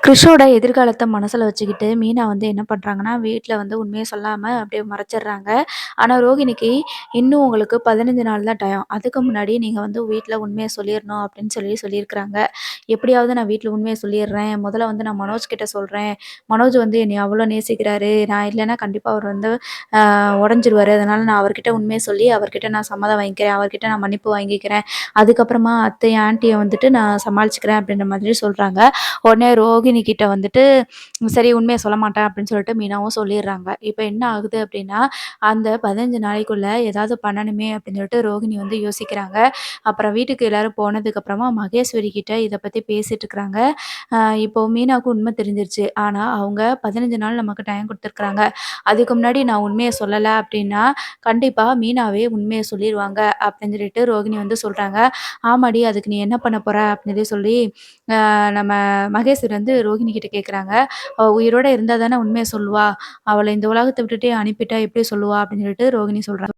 கிறிஷோட எதிர்காலத்த மனசுல வச்சுக்கிட்டு, மீனா வந்து என்ன பண்றாங்கன்னா, வீட்ல வந்து உண்மைய சொல்லாம அப்படியே மறைச்சிடுறாங்க. ஆனா ரோகிணிக்கு, "இன்னும் உங்களுக்கு 15 நாள் தான் டைம். அதுக்கு முன்னாடி நீங்க வந்து வீட்ல உண்மைய சொல்லிறணும்" அப்படின்னு சொல்லியிருக்கிறாங்க. "எப்படியாவது நான் வீட்ல உண்மைய சொல்லிர்றேன். முதல்ல வந்து நான் மனோஜ் கிட்ட சொல்றேன். மனோஜ் வந்து என்னைய அவ்வளோ நேசிக்கிறாரு. நான் இல்லைன்னா கண்டிப்பா அவர் வந்து உடைஞ்சிருவாரு. அதனால நான் அவர்கிட்ட உண்மைய சொல்லி, அவர்கிட்ட நான் சம்மதம் வாங்கிக்கிறேன். அவர்கிட்ட நான் மன்னிப்பு வாங்கிக்கிறேன். அதுக்கப்புறமா அத்தை, ஆன்ட்டிய வந்துட்டு நான் சமாளிச்சுக்கிறேன்" அப்படின்ற மாதிரி சொல்றாங்க. உடனே ரோகிணி கிட்ட வந்துட்டு, சரி உண்மைய சொல்ல மாட்டேன் அப்படின்னு சொல்லிட்டு மீனாவும் சொல்லிடுறாங்க. இப்ப என்ன ஆகுது அப்படின்னா, அந்த 15 நாளைக்குள்ள ஏதாவது பண்ணணுமே அப்படின்னு சொல்லிட்டு ரோகிணி வந்து யோசிக்கிறாங்க. அப்புறம் வீட்டுக்கு எல்லாரும் போனதுக்கப்புறமா மகேஸ்வரி கிட்ட இத பத்தி பேசிட்டு இருக்கிறாங்க. அ இப்போ மீனாவுக்கு உண்மை தெரிஞ்சிருச்சு. ஆனா அவங்க 15 நாள் நமக்கு டைம் குடுத்துருக்காங்க. அதுக்கு முன்னாடி நான் உண்மைய சொல்லல அப்படின்னா, கண்டிப்பா மீனாவே உண்மைய சொல்லிருவாங்க அப்படின்னு சொல்லிட்டு ரோகிணி வந்து சொல்றாங்க. ஆமாடி, அதுக்கு நீ என்ன பண்ண போற அப்படின்னு சொல்லி நம்ம மகேஸ்வரி வந்து ரோஹிணி கிட்ட கேட்குறாங்க. "அவ உயிரோட இருந்தா தானே உண்மைய சொல்லுவா. அவள இந்த உலகத்த விட்டுட்டே அனுப்பிட்டா எப்படி சொல்லுவா?" அப்படின்னு சொல்லிட்டு ரோகிணி சொல்றாங்க.